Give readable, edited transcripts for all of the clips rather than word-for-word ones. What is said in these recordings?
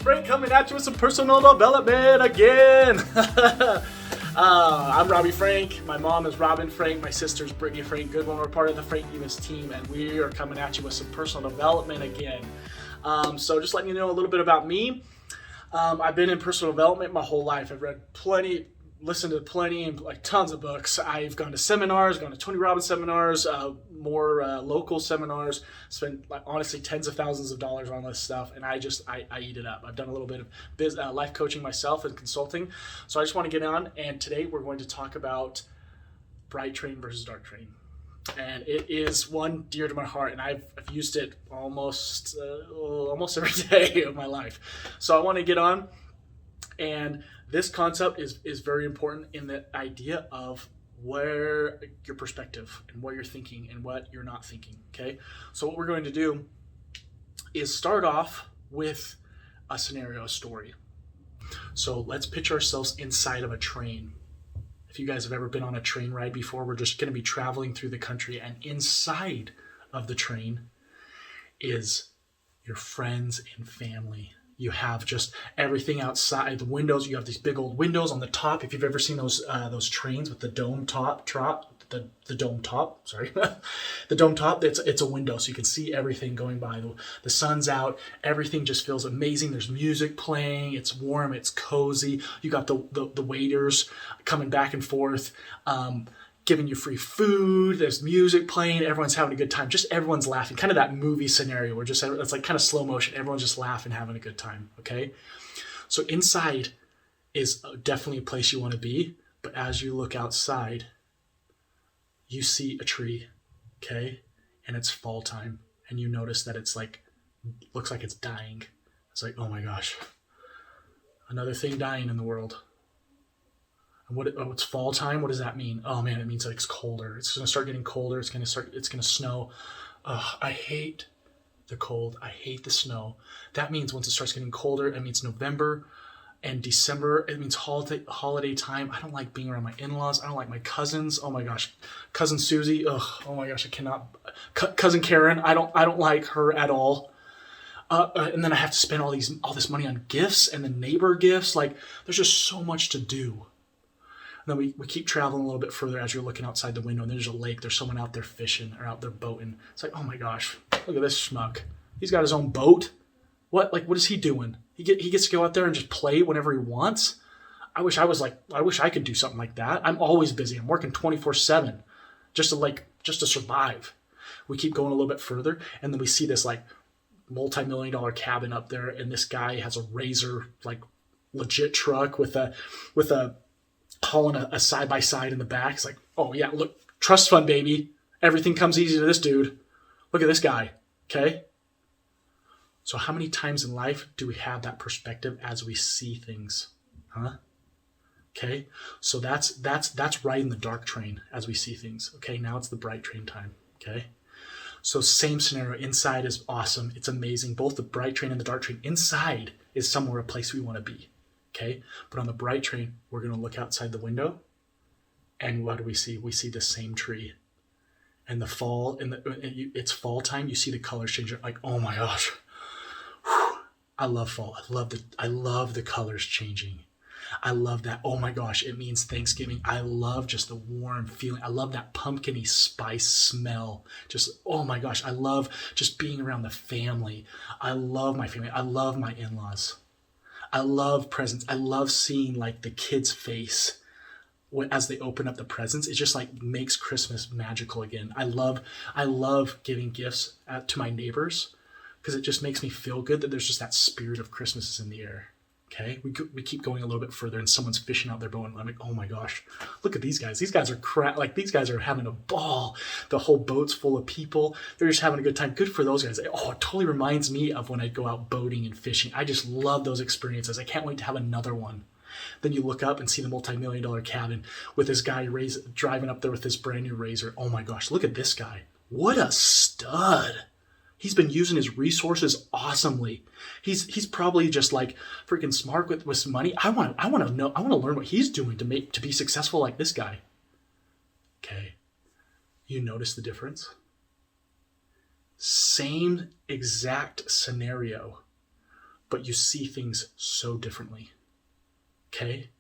Frank coming at you with some personal development again. I'm Robbie Frank. My mom is Robin Frank. My sister's Brittany Frank Goodwin. We're part of the Frank Enos team, and we are coming at you with some personal development again. So just letting you know a little bit about me. I've been in personal development my whole life. I've read plenty, listened to plenty, and like tons of books. I've gone to seminars, gone to Tony Robbins seminars, more local seminars, spent honestly tens of thousands of dollars on this stuff, and I eat it up. I've done a little bit of life coaching myself and consulting, so I just want to get on, and today we're going to talk about bright train versus dark train. And it is one dear to my heart, and I've used it almost every day of my life. So I want to get on, and this concept is very important in the idea of where your perspective and what you're thinking and what you're not thinking, okay? So what we're going to do is start off with a scenario, a story. So let's picture ourselves inside of a train. If you guys have ever been on a train ride before, we're just going to be traveling through the country, and inside of the train is your friends and family. You have just everything outside the windows. You have these big old windows on the top. If you've ever seen those trains with the dome top, the dome top, sorry, the dome top, it's a window, so you can see everything going by. The sun's out. Everything just feels amazing. There's music playing. It's warm. It's cozy. You got the waiters coming back and forth, giving you free food. There's music playing. Everyone's having a good time. Just everyone's laughing. Kind of that movie scenario where just it's like kind of slow motion. Everyone's just laughing, having a good time. Okay, so inside is definitely a place you want to be. But as you look outside, you see a tree, okay, and it's fall time, and you notice that it's like looks like it's dying. It's like, oh my gosh, another thing dying in the world. And it's fall time. What does that mean? Oh man, it means like it's colder. It's gonna start getting colder. It's gonna snow. I hate the cold. I hate the snow. That means once it starts getting colder, it means November and December. It means holiday time. I don't like being around my in-laws. I don't like my cousins. Oh my gosh, cousin Susie. Oh my gosh, I cannot. Cousin Karen. I don't like her at all. And then I have to spend all this money on gifts and the neighbor gifts. Like there's just so much to do. Then we keep traveling a little bit further as you're looking outside the window, and there's a lake. There's someone out there fishing or out there boating. It's like, oh my gosh, look at this schmuck. He's got his own boat. What is he doing? He gets to go out there and just play whenever he wants. I wish I could do something like that. I'm always busy. I'm working 24/7 just to survive. We keep going a little bit further, and then we see this like multi-million-dollar cabin up there, and this guy has a Razor like legit truck with a hauling a side-by-side in the back. It's like, oh yeah, look, trust fund, baby. Everything comes easy to this dude. Look at this guy, okay? So how many times in life do we have that perspective as we see things, huh? Okay, so that's right in the dark train as we see things. Okay, now it's the bright train time, okay? So same scenario, inside is awesome. It's amazing. Both the bright train and the dark train. Inside is somewhere, a place we want to be. Okay, but on the bright train, we're going to look outside the window, and what do we see? We see the same tree. And it's fall time. You see the colors change. Like, oh my gosh, I love fall. I love the colors changing. I love that. Oh my gosh, it means Thanksgiving. I love just the warm feeling. I love that pumpkin-y spice smell. Just, oh my gosh, I love just being around the family. I love my family. I love my in-laws. I love presents. I love seeing like the kid's face as they open up the presents. It just like makes Christmas magical again. I love giving gifts to my neighbors because it just makes me feel good that there's just that spirit of Christmas is in the air. Okay, we keep going a little bit further, and someone's fishing out their boat, and I'm like, oh my gosh, look at these guys. These guys are these guys are having a ball. The whole boat's full of people. They're just having a good time. Good for those guys. Oh, it totally reminds me of when I go out boating and fishing. I just love those experiences. I can't wait to have another one. Then you look up and see the multi-million-dollar cabin with this guy driving up there with this brand new Razor. Oh my gosh, look at this guy. What a stud. He's been using his resources awesomely. He's probably just like freaking smart with some money. I want to learn what he's doing to be successful like this guy. Okay. You notice the difference? Same exact scenario, but you see things so differently. Okay?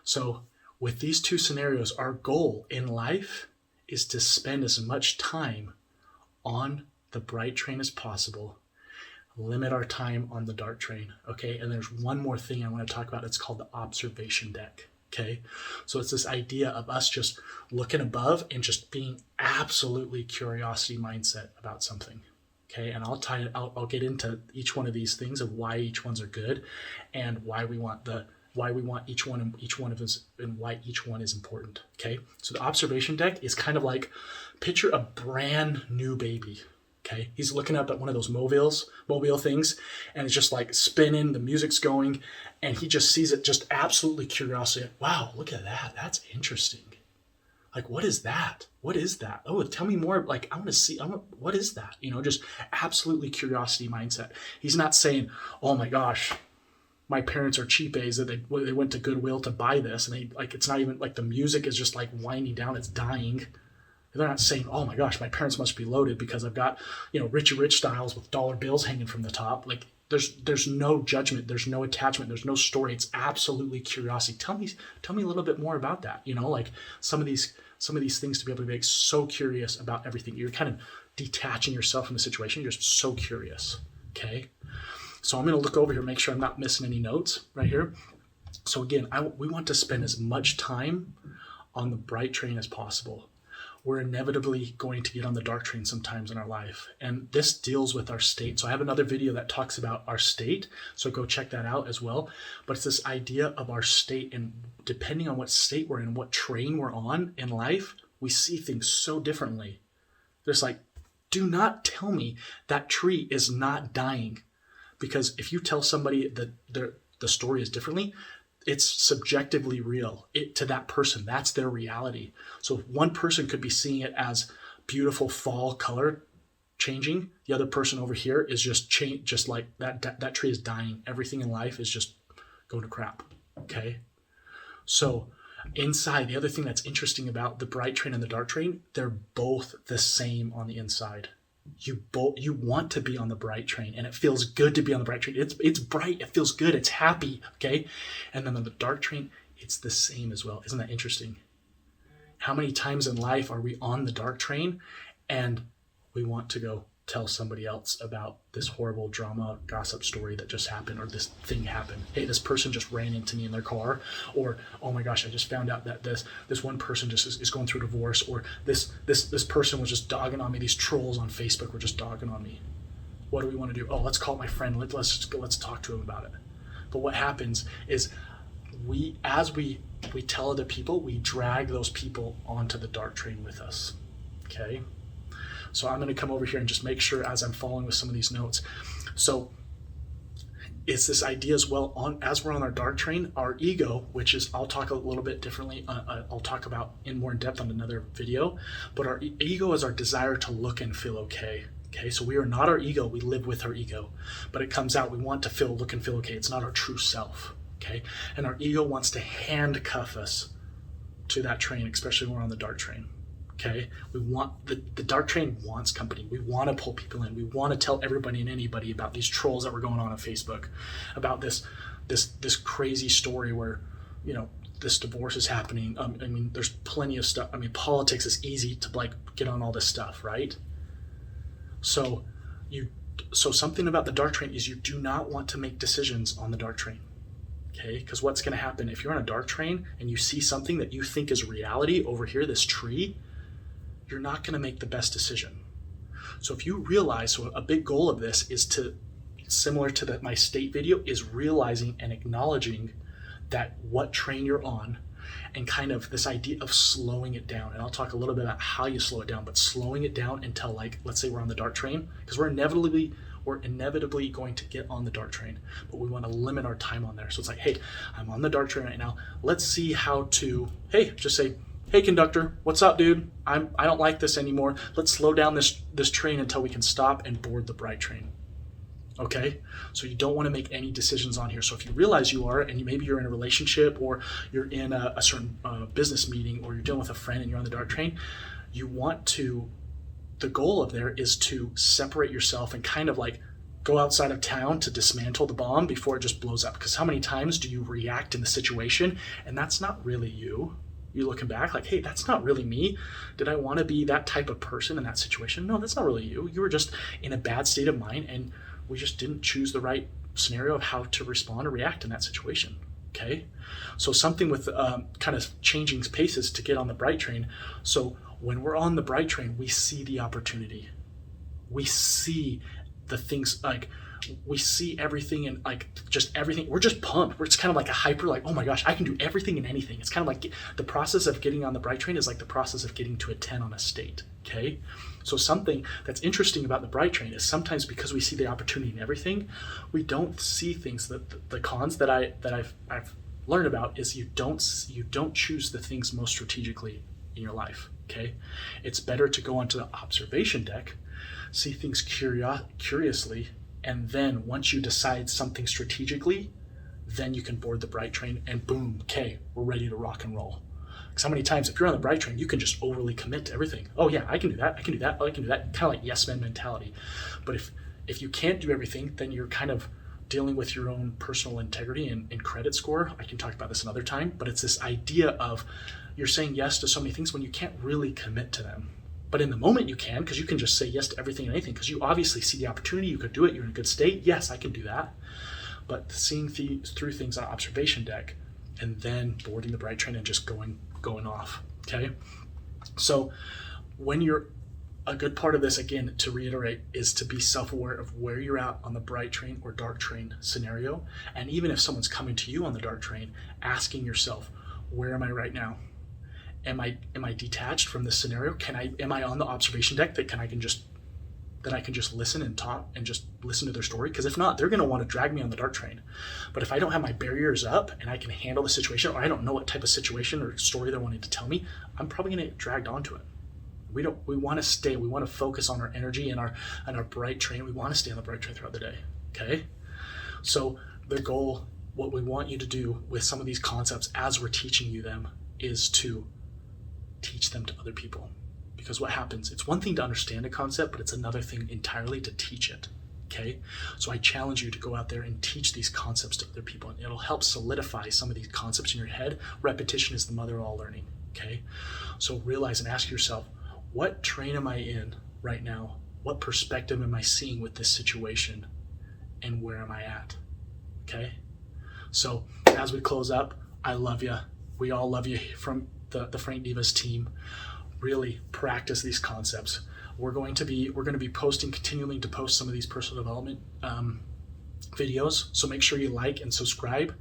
So with these two scenarios, our goal in life is to spend as much time on the bright train as possible. Limit our time on the dark train. Okay? And there's one more thing I want to talk about. It's called the observation deck. Okay? So it's this idea of us just looking above and just being absolutely curiosity mindset about something. Okay, and I'll get into each one of these things of why each ones are good, and why we want each one of us, and why each one is important. Okay, so the observation deck is kind of like, picture a brand new baby. Okay, he's looking up at one of those mobile things, and it's just like spinning, the music's going, and he just sees it, just absolutely curiosity. Wow, look at that. That's interesting. Like, what is that? What is that? Oh, tell me more. Like, I want to see, what is that? Just absolutely curiosity mindset. He's not saying, oh my gosh, my parents are cheap A's that they went to Goodwill to buy this. And it's not even like the music is just like winding down. It's dying. They're not saying, oh my gosh, my parents must be loaded because I've got, Richie Rich styles with dollar bills hanging from the top. Like, there's no judgment. There's no attachment. There's no story. It's absolutely curiosity. Tell me a little bit more about that. Like some of these things, to be able to be so curious about everything. You're kind of detaching yourself from the situation. You're just so curious. Okay. So I'm going to look over here, make sure I'm not missing any notes right here. So again, we want to spend as much time on the bright train as possible. We're inevitably going to get on the dark train sometimes in our life. And this deals with our state. So I have another video that talks about our state. So go check that out as well. But it's this idea of our state, and depending on what state we're in, what train we're on in life, we see things so differently. There's like, do not tell me that tree is not dying. Because if you tell somebody that the story is differently, it's subjectively real to that person. That's their reality. So one person could be seeing it as beautiful fall color changing. The other person over here is just like that tree is dying. Everything in life is just going to crap. Okay. So inside, the other thing that's interesting about the bright train and the dark train, they're both the same on the inside. You want to be on the bright train, and it feels good to be on the bright train. It's bright, it feels good, it's happy, okay? And then on the dark train, it's the same as well. Isn't that interesting? How many times in life are we on the dark train and we want to go tell somebody else about this horrible drama gossip story that just happened, or this thing happened? Hey, this person just ran into me in their car, or oh my gosh, I just found out that this one person just is going through divorce, or this person was just dogging on me. These trolls on Facebook were just dogging on me. What do we want to do? Oh, let's call my friend. Let's talk to him about it. But what happens is as we tell other people, we drag those people onto the dark train with us. Okay. So I'm going to come over here and just make sure as I'm following with some of these notes. So it's this idea as well, as we're on our dark train, our ego, which is, I'll talk a little bit differently. I'll talk about more in depth on another video, but our ego is our desire to look and feel okay. Okay, so we are not our ego. We live with our ego, but it comes out. We want to look and feel okay. It's not our true self. Okay, and our ego wants to handcuff us to that train, especially when we're on the dark train. Okay, we want the dark train wants company. We want to pull people in. We want to tell everybody and anybody about these trolls that were going on Facebook, about this crazy story where, this divorce is happening. I mean, there's plenty of stuff. I mean, politics is easy to get on all this stuff, right? So something about the dark train is you do not want to make decisions on the dark train. Okay, because what's going to happen if you're on a dark train and you see something that you think is reality over here, this tree, you're not going to make the best decision. So if you realize, so a big goal of this is to, similar to my state video, is realizing and acknowledging that what train you're on, and kind of this idea of slowing it down. And I'll talk a little bit about how you slow it down, but slowing it down until, let's say we're on the dark train, because we're inevitably going to get on the dark train, but we want to limit our time on there. So it's like, hey, I'm on the dark train right now. Let's see how to, just say, hey conductor, what's up, dude? I don't like this anymore. Let's slow down this train until we can stop and board the bright train. Okay? So you don't want to make any decisions on here. So if you realize you are, and maybe you're in a relationship, or you're in a certain business meeting, or you're dealing with a friend and you're on the dark train, the goal of there is to separate yourself and kind of go outside of town to dismantle the bomb before it just blows up. Because how many times do you react in the situation and that's not really you? You're looking back like, hey, that's not really me. Did I want to be that type of person in that situation? No, that's not really you. You were just in a bad state of mind and we just didn't choose the right scenario of how to respond or react in that situation. Okay, so something with kind of changing paces to get on the bright train. So when we're on the bright train, we see the opportunity. We see the things, like we see everything and like just everything. We're just pumped. It's kind of like a hyper, like, oh my gosh, I can do everything and anything. It's kind of like the process of getting on the bright train is like the process of getting to a 10 on a state. Okay, so something that's interesting about the bright train is sometimes because we see the opportunity in everything, we don't see things. That the cons that I've learned about is you don't choose the things most strategically in your life. Okay, it's better to go onto the observation deck, see things curiously, and then once you decide something strategically, then you can board the bright train and boom, okay, we're ready to rock and roll. Because how many times, if you're on the bright train, you can just overly commit to everything. Oh yeah, I can do that, I can do that, oh, I can do that. Kind of like yes men mentality. But if you can't do everything, then you're kind of dealing with your own personal integrity and credit score. I can talk about this another time, but it's this idea of you're saying yes to so many things when you can't really commit to them. But in the moment you can, because you can just say yes to everything and anything, because you obviously see the opportunity, you could do it, you're in a good state. Yes, I can do that. But seeing through things on observation deck and then boarding the bright train and just going off, okay? So when you're, a good part of this, again, to reiterate, is to be self-aware of where you're at on the bright train or dark train scenario. And even if someone's coming to you on the dark train, asking yourself, where am I right now? Am I detached from this scenario? Am I on the observation deck that I can just listen and talk and just listen to their story? Because if not, they're going to want to drag me on the dark train. But if I don't have my barriers up and I can handle the situation, or I don't know what type of situation or story they're wanting to tell me, I'm probably going to get dragged onto it. We want to focus on our energy and our bright train. We want to stay on the bright train throughout the day. Okay? So the goal, what we want you to do with some of these concepts as we're teaching you them, is to teach them to other people. Because what happens, it's one thing to understand a concept, but it's another thing entirely to teach it. Okay? So I challenge you to go out there and teach these concepts to other people, and it'll help solidify some of these concepts in your head. Repetition is the mother of all learning. Okay? So realize and ask yourself, what train am I in right now? What perspective am I seeing with this situation? And where am I at? Okay? So as we close up, I love you. We all love you from the Frank Divas team. Really practice these concepts. We're going to be continuing to post some of these personal development videos. So make sure you like and subscribe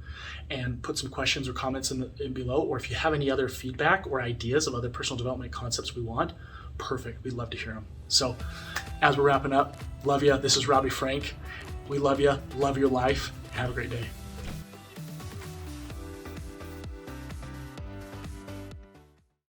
and put some questions or comments in below. Or if you have any other feedback or ideas of other personal development concepts we want, perfect. We'd love to hear them. So as we're wrapping up, love you. This is Robbie Frank. We love you. Love your life. Have a great day.